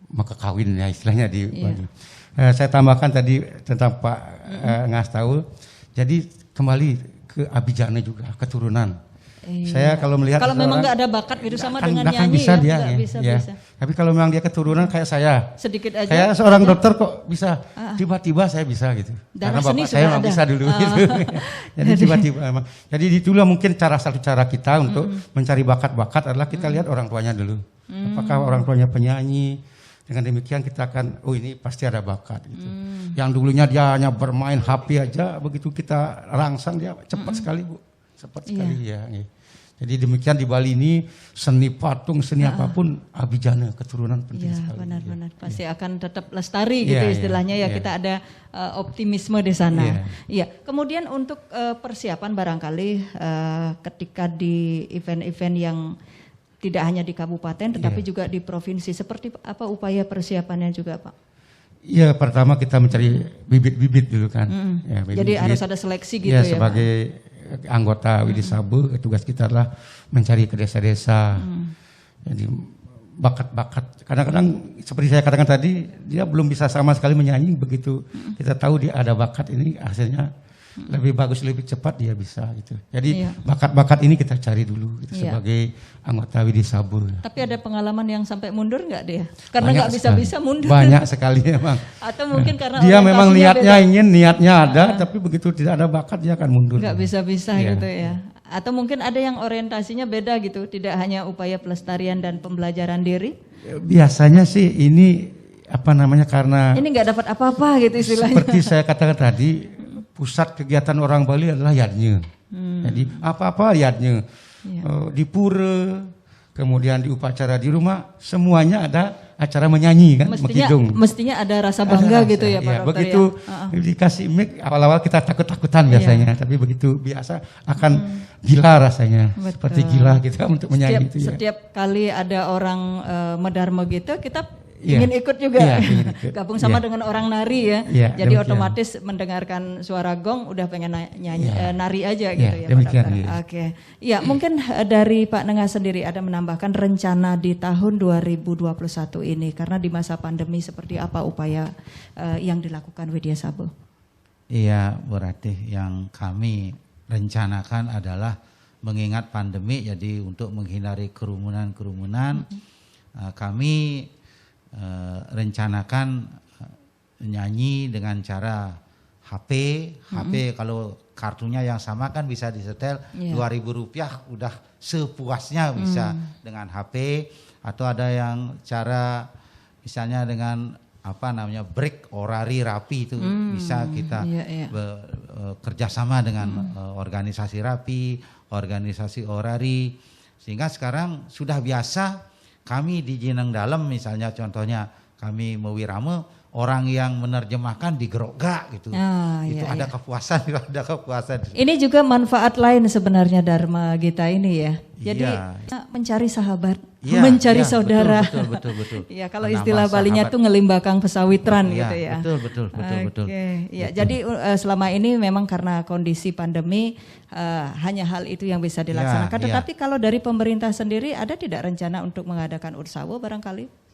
mekakawin ya istilahnya di Bali. Saya tambahkan tadi tentang Pak Ngas tahu. Jadi kembali ke Abijana juga keturunan. Iya. Saya kalau melihat kalau memang seseorang, nggak ada bakat gitu sama kan dengan bahkan nyanyi bisa ya, dia, nggak ya. bisa. Ya. Tapi kalau memang dia keturunan kayak saya, Sedikit aja. kayak seorang dokter kok bisa tiba-tiba saya bisa gitu. Darah Karena seni bapak saya sudah memang ada. bisa dulu gitu. Jadi tiba-tiba emang. Jadi itulah mungkin satu cara kita untuk mencari bakat-bakat adalah kita lihat orang tuanya dulu. Apakah orang tuanya penyanyi? Dengan demikian kita akan, oh ini pasti ada bakat gitu. Yang dulunya dia hanya bermain HP aja, begitu kita rangsang dia cepat sekali Bu, cepat sekali ya. Jadi demikian di Bali ini seni patung, seni apapun abijana keturunan penting sekali. Benar-benar pasti akan tetap lestari gitu istilahnya ya. Kita ada optimisme di sana. Iya. Kemudian untuk persiapan barangkali ketika di event-event yang tidak hanya di kabupaten tetapi juga di provinsi, seperti apa upaya persiapannya juga Pak? Iya, pertama kita mencari bibit-bibit dulu kan. Ya, jadi harus ada seleksi gitu ya sebagai Pak? Anggota Widhi Sabu, tugas kita adalah mencari ke desa-desa. Jadi bakat-bakat, kadang-kadang seperti saya katakan tadi, dia belum bisa sama sekali menyanyi, begitu kita tahu dia ada bakat, ini hasilnya lebih bagus, lebih cepat dia bisa gitu. Jadi bakat-bakat ini kita cari dulu gitu, sebagai anggota Widhi Sabu. Tapi ada pengalaman yang sampai mundur nggak dia? Karena nggak bisa-bisa mundur. Banyak sekali memang. Atau mungkin karena dia memang niatnya ada, tapi begitu tidak ada bakat dia akan mundur. Nggak bisa-bisa gitu ya. Atau mungkin ada yang orientasinya beda gitu, tidak hanya upaya pelestarian dan pembelajaran diri. Biasanya sih ini karena ini nggak dapat apa-apa gitu istilahnya. Seperti saya katakan tadi, pusat kegiatan orang Bali adalah yadnya. Jadi apa-apa yadnya. Di pura, kemudian di upacara di rumah, semuanya ada acara menyanyi kan, mestinya ada rasa bangga ada gitu ya Pak Dokter. Begitu dikasih mic, awal-awal kita takut-takutan biasanya, tapi begitu biasa akan gila rasanya. Betul. Seperti gila kita untuk menyanyi itu ya. Setiap kali ada orang medarma gitu, kita ingin ikut juga, gabung sama dengan orang nari ya. Jadi otomatis mendengarkan suara gong udah pengen nyanyi, nari aja gitu ya Pak Dokter. Oke. Ya, mungkin dari Pak Nengah sendiri ada menambahkan rencana di tahun 2021 ini, karena di masa pandemi seperti apa upaya yang dilakukan Widhi Sabu? Iya, berarti yang kami rencanakan adalah mengingat pandemi, jadi untuk menghindari kerumunan-kerumunan, kami rencanakan nyanyi dengan cara HP kalau kartunya yang sama kan bisa disetel Rp2.000 udah sepuasnya bisa dengan HP, atau ada yang cara misalnya dengan break orari rapi itu bisa kita kerjasama dengan organisasi rapi, organisasi orari, sehingga sekarang sudah biasa. Kami di Jeneng Dalam misalnya, contohnya kami mewirama, orang yang menerjemahkan digerogak gitu. Itu ada kepuasan. Ini juga manfaat lain sebenarnya Dharma Gita ini ya. Jadi mencari sahabat, mencari saudara. Betul. Ya, kalau istilah Balinya tuh ngelimbakang pesawitran gitu ya. Betul. Ya, jadi selama ini memang karena kondisi pandemi hanya hal itu yang bisa dilaksanakan. Tetapi kalau dari pemerintah sendiri ada tidak rencana untuk mengadakan Ursawo barangkali?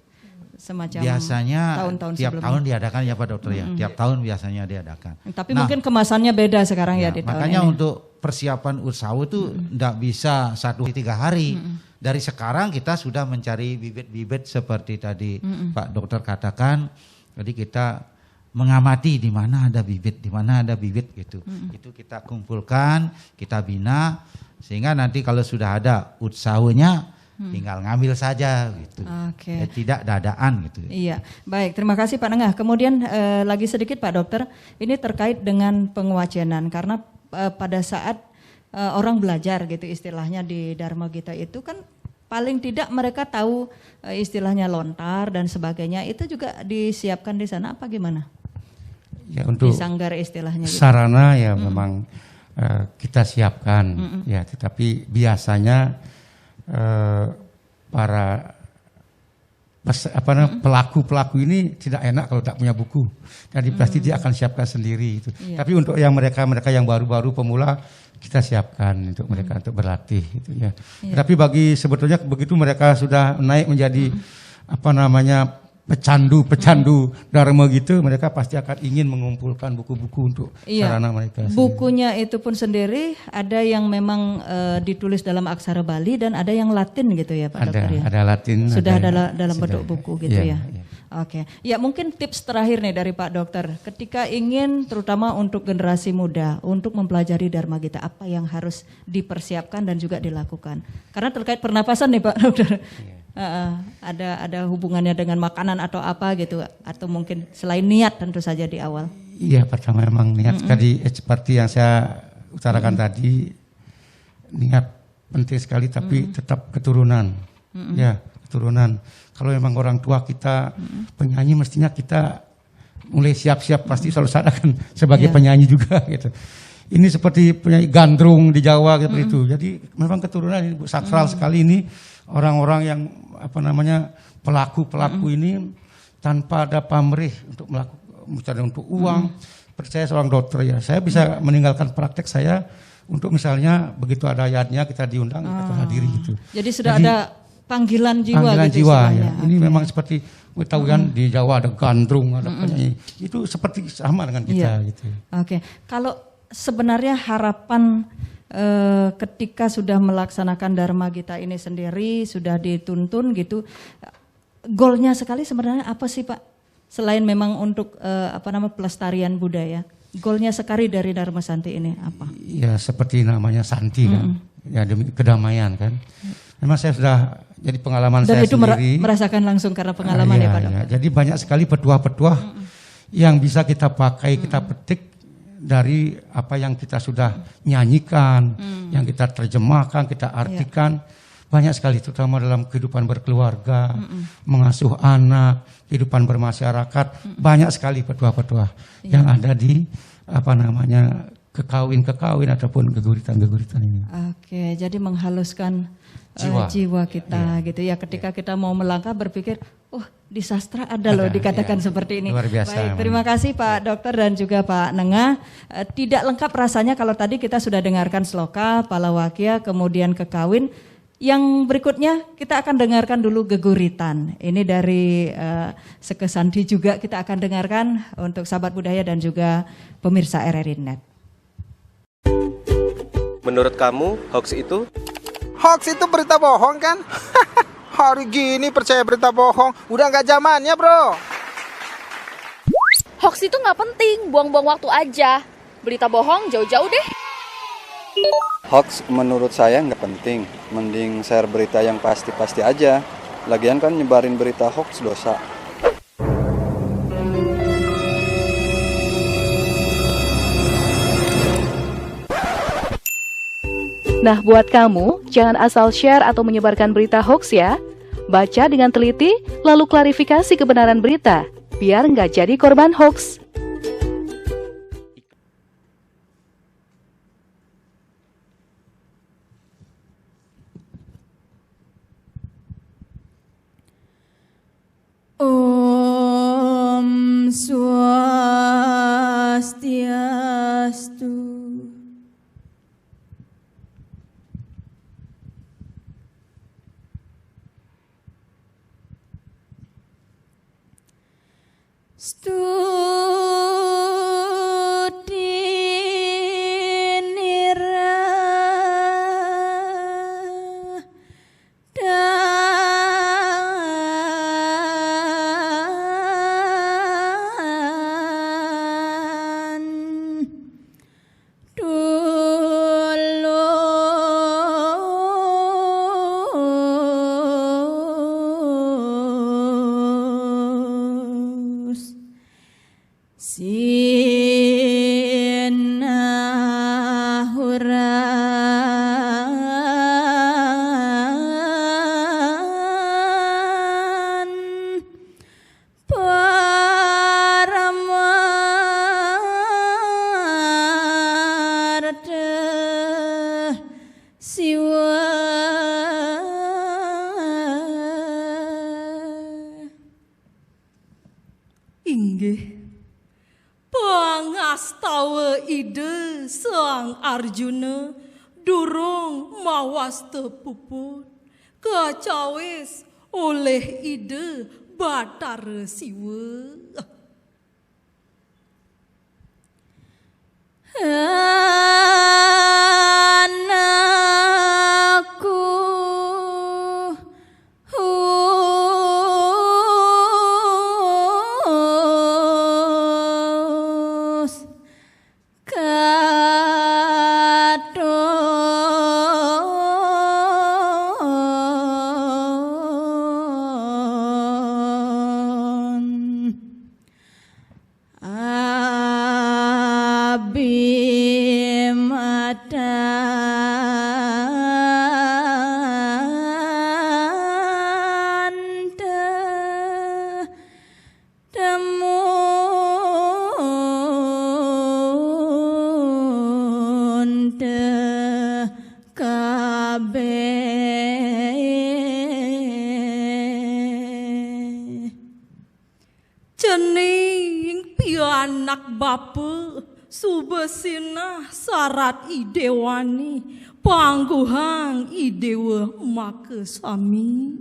Semacam biasanya tahun-tahun tiap sebelumnya. tahun diadakan ya Pak Dokter ya. Tiap tahun biasanya diadakan. Tapi mungkin kemasannya beda sekarang ya di tahun ini. Makanya untuk persiapan Ursawo itu tidak bisa 1-3 hari. Dari sekarang kita sudah mencari bibit-bibit seperti tadi Pak Dokter katakan. Jadi kita mengamati di mana ada bibit gitu. Itu kita kumpulkan, kita bina, sehingga nanti kalau sudah ada Ursawonya tinggal ngambil saja gitu. Tidak dadaan gitu. Iya, baik, terima kasih Pak Nengah. Kemudian lagi sedikit Pak Dokter, ini terkait dengan penguacenan, karena pada saat orang belajar gitu istilahnya di Dharma Gita itu kan paling tidak mereka tahu istilahnya lontar dan sebagainya, itu juga disiapkan di sana apa gimana? Ya, untuk di sanggar istilahnya gitu. Sarana ya memang kita siapkan ya, tetapi biasanya para pelaku ini tidak enak kalau tak punya buku. Jadi pasti dia akan siapkan sendiri itu. Tapi untuk yang mereka yang baru-baru pemula kita siapkan untuk mereka untuk berlatih gitu ya. Tapi sebetulnya begitu mereka sudah naik menjadi pecandu Dharma gitu, mereka pasti akan ingin mengumpulkan buku-buku untuk sarana mereka. Bukunya itu pun sendiri ada yang memang ditulis dalam aksara Bali dan ada yang Latin gitu ya Pak Dokter ya? Ada Latin. Sudah ada dalam bentuk buku gitu ya. Oke, ya mungkin tips terakhir nih dari Pak Dokter, ketika ingin terutama untuk generasi muda untuk mempelajari Dharma Gita, apa yang harus dipersiapkan dan juga dilakukan? Karena terkait pernapasan nih Pak Dokter, ada hubungannya dengan makanan atau apa gitu, atau mungkin selain niat tentu saja di awal. Iya, pertama memang niat tadi seperti yang saya utarakan tadi, niat penting sekali, tapi tetap keturunan, ya keturunan. Kalau memang orang tua kita penyanyi, mestinya kita mulai siap-siap, pasti selalu sadar kan sebagai penyanyi juga gitu. Ini seperti penyanyi gandrung di Jawa seperti itu. Jadi memang keturunan ini sakral sekali ini, orang-orang yang pelaku ini tanpa ada pamrih untuk melakukan untuk uang. Percaya seorang dokter ya, saya bisa meninggalkan praktek saya untuk misalnya begitu ada ayatnya kita diundang kita hadiri gitu. Jadi sudah ada panggilan jiwa gitu ya. Ini memang seperti tahu kan di Jawa ada gandrung, ada penyanyi. Itu seperti sama dengan kita gitu. Oke. Kalau sebenarnya harapan ketika sudah melaksanakan Dharma Gita ini sendiri, sudah dituntun gitu, goalnya sekali sebenarnya apa sih Pak? Selain memang untuk pelestarian budaya, goalnya sekali dari Dharma Santi ini apa? Ya seperti namanya Santi kan, ya demi kedamaian kan. Memang saya sudah jadi pengalaman dan saya itu sendiri. Merasakan langsung karena pengalaman ya Pak Dokter. Jadi banyak sekali petuah-petuah yang bisa kita pakai, kita petik dari apa yang kita sudah nyanyikan, yang kita terjemahkan, kita artikan. Banyak sekali, terutama dalam kehidupan berkeluarga, mengasuh anak, kehidupan bermasyarakat. Banyak sekali petuah-petuah yang ada di kekawin ataupun geguritan ini. Oke, jadi menghaluskan jiwa kita gitu ya. Ketika kita mau melangkah berpikir, di sastra ada loh dikatakan seperti ini. Luar biasa. Baik, terima kasih Pak Dokter dan juga Pak Nengah. Tidak lengkap rasanya kalau tadi kita sudah dengarkan sloka, palawakya, kemudian kekawin. Yang berikutnya kita akan dengarkan dulu geguritan. Ini dari Sekesanti juga kita akan dengarkan untuk sahabat budaya dan juga pemirsa RRI Net. Menurut kamu hoax itu? Hoax itu berita bohong kan? Hari gini percaya berita bohong, udah nggak zamannya bro. Hoax itu nggak penting, buang-buang waktu aja. Berita bohong jauh-jauh deh. Hoax menurut saya nggak penting, mending share berita yang pasti-pasti aja. Lagian kan nyebarin berita hoax dosa. Nah, buat kamu, jangan asal share atau menyebarkan berita hoax ya. Baca dengan teliti, lalu klarifikasi kebenaran berita, biar nggak jadi korban hoax. Om Swastiastu. Studi nira dan dulus sinahuran paramarta siwa inggih pangastawa ide Sang Arjuna durung mawas tepuput kacawis oleh ide Batara siwa. Anakku anak bapa subesina sarat idewani pangguhang idewa maka sami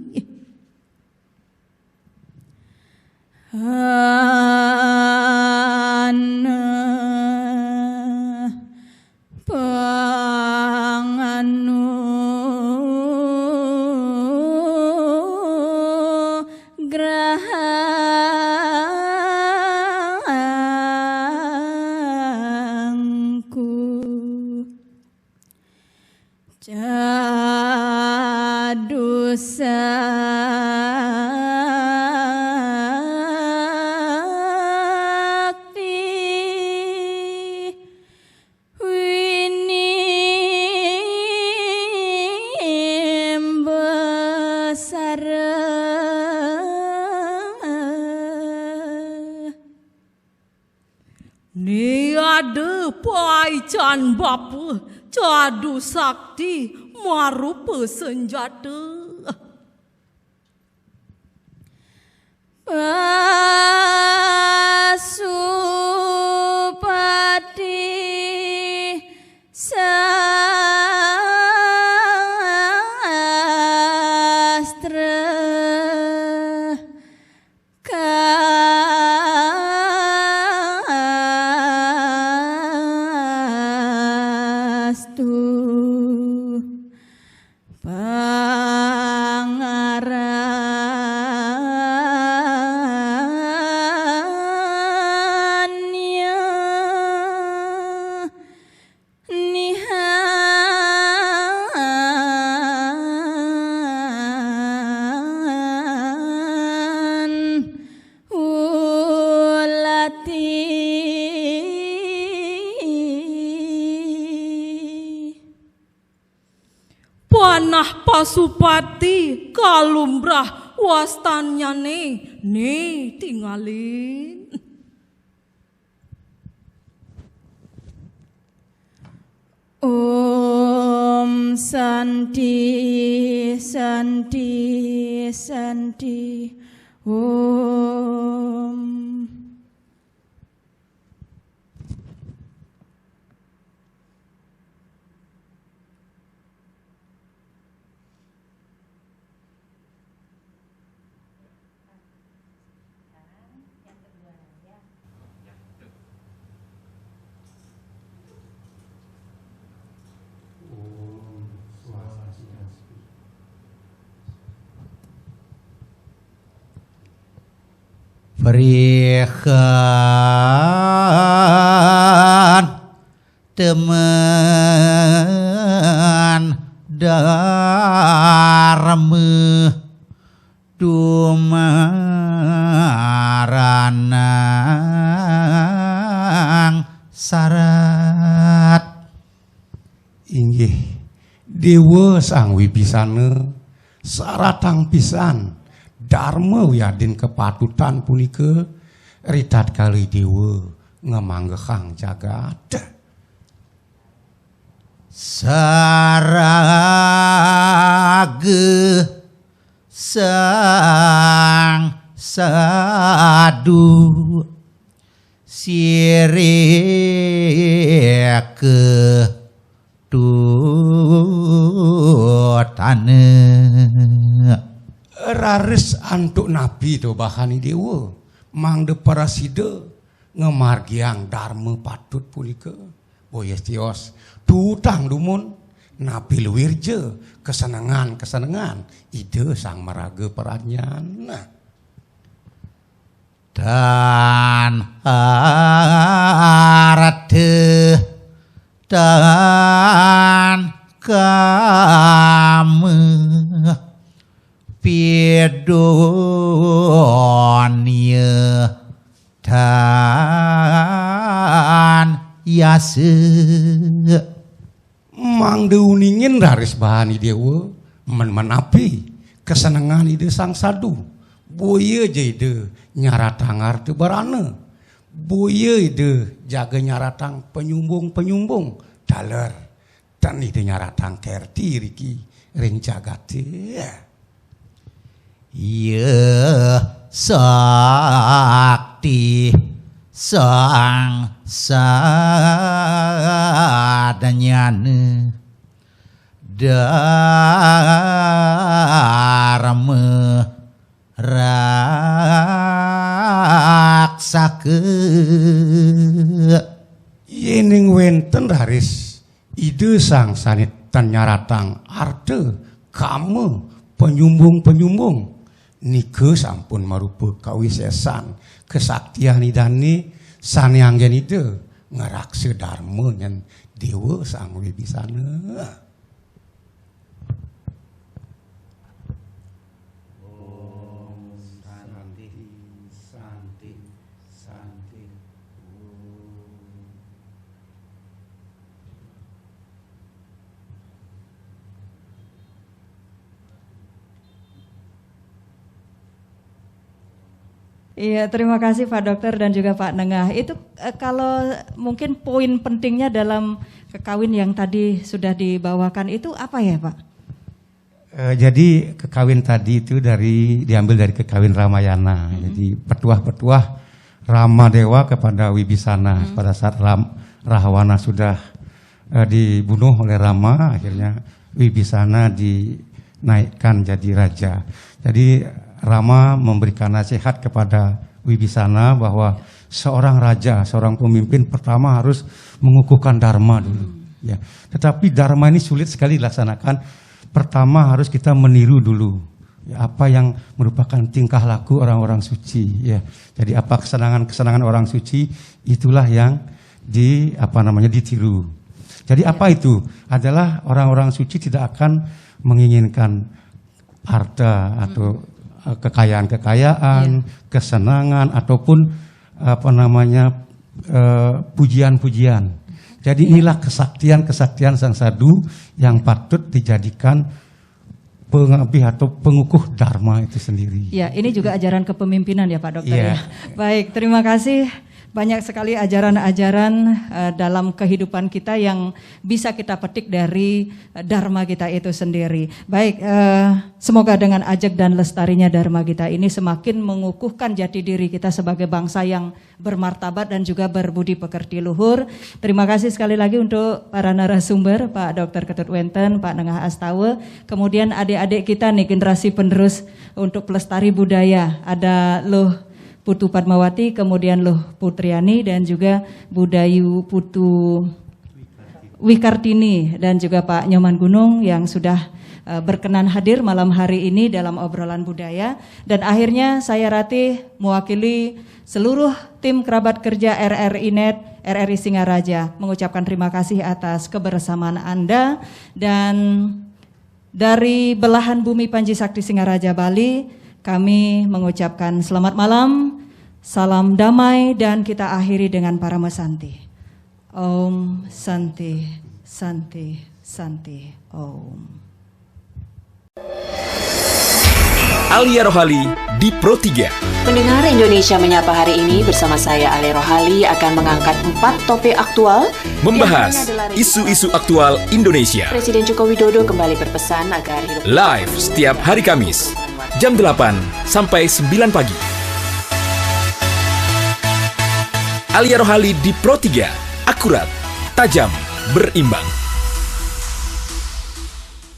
panganu jadu sakti winim besar ni ada paican bapa jadu sakti marupa senjata Pasupati sastra kastu pangarannya nihan ulati panah Pasupati kalumbrah wastannya nih tinggalin Om Santi Santi Santi Om berikan teman darme dumaranang sarat inggih dewa sang wibisana saratang pisan Dharma wiyadin kepatutan punika ritat kali dewa ngemanggehang jagat sarage sang sadu sireke tutane raris antuk nabi tu bahani dewa. Mang de parasida ngemargiang dharma patut pulika. Boyes tios tutang dumun nabi luwirje kesenangan ide sang maraga peranyan. Dan arade dan kamu pidonya dan yase mang deuningin raris bahani dewa menapi kesenangan ide sang sadu. Boya je ide nyaratang arti barana. Boya ide jaga nyaratang penyumbung daler. Dan ide nyaratang kerti riki rencagati. Ya sakti sang sadanyana dharma raksake yening wenten raris ide sang sanitan nyaratang arte kamu penyumbung nike sampun marupa kawisesan kesaktian idani sanianggen ide ngarakse dharma nyen dewa sang wibisana. Iya, terima kasih Pak Dokter dan juga Pak Nengah. Itu kalau mungkin poin pentingnya dalam kekawin yang tadi sudah dibawakan itu apa ya Pak? Jadi kekawin tadi itu diambil dari kekawin Ramayana. Jadi petuah-petuah Rama Dewa kepada Wibisana pada saat Rahwana sudah dibunuh oleh Rama, akhirnya Wibisana dinaikkan jadi raja. Jadi Rama memberikan nasihat kepada Wibisana bahwa seorang raja, seorang pemimpin pertama harus mengukuhkan dharma dulu. Ya. Tetapi dharma ini sulit sekali dilaksanakan. Pertama harus kita meniru dulu ya, apa yang merupakan tingkah laku orang-orang suci. Ya. Jadi apa kesenangan orang suci itulah yang ditiru. Jadi apa itu? Adalah orang-orang suci tidak akan menginginkan harta atau kekayaan, kesenangan ataupun pujian-pujian. Jadi inilah kesaktian sang sadu yang patut dijadikan pengabdi atau pengukuh dharma itu sendiri. Ya, ini juga ajaran kepemimpinan ya Pak Dokter. Ya. Baik, terima kasih. Banyak sekali ajaran-ajaran dalam kehidupan kita yang bisa kita petik dari dharma kita itu sendiri. Baik, semoga dengan ajak dan lestarinya dharma kita ini semakin mengukuhkan jati diri kita sebagai bangsa yang bermartabat dan juga berbudi pekerti luhur. Terima kasih sekali lagi untuk para narasumber, Pak Dr. Ketut Wenten, Pak Nengah Astawa, kemudian adik-adik kita nih generasi penerus untuk pelestari budaya. Ada Loh Putu Padmawati, kemudian Loh Putriani dan juga Budayu Putu Wikartini dan juga Pak Nyoman Gunung yang sudah berkenan hadir malam hari ini dalam obrolan budaya. Dan akhirnya saya Ratih mewakili seluruh tim kerabat kerja RRI Net, RRI Singaraja mengucapkan terima kasih atas kebersamaan Anda. Dan dari belahan bumi Panji Sakti Singaraja Bali kami mengucapkan selamat malam, salam damai, dan kita akhiri dengan Parama Santi. Om Santi, Santi, Santi, Om. Alia Rohali di Pro 3. Pendengar Indonesia Menyapa hari ini bersama saya Alia Rohali akan mengangkat 4 topik aktual. Membahas isu-isu aktual Indonesia. Presiden Joko Widodo kembali berpesan agar hidup live setiap hari Kamis. Jam 8 sampai 9 pagi. Alia Rohali di Pro 3, akurat, tajam, berimbang.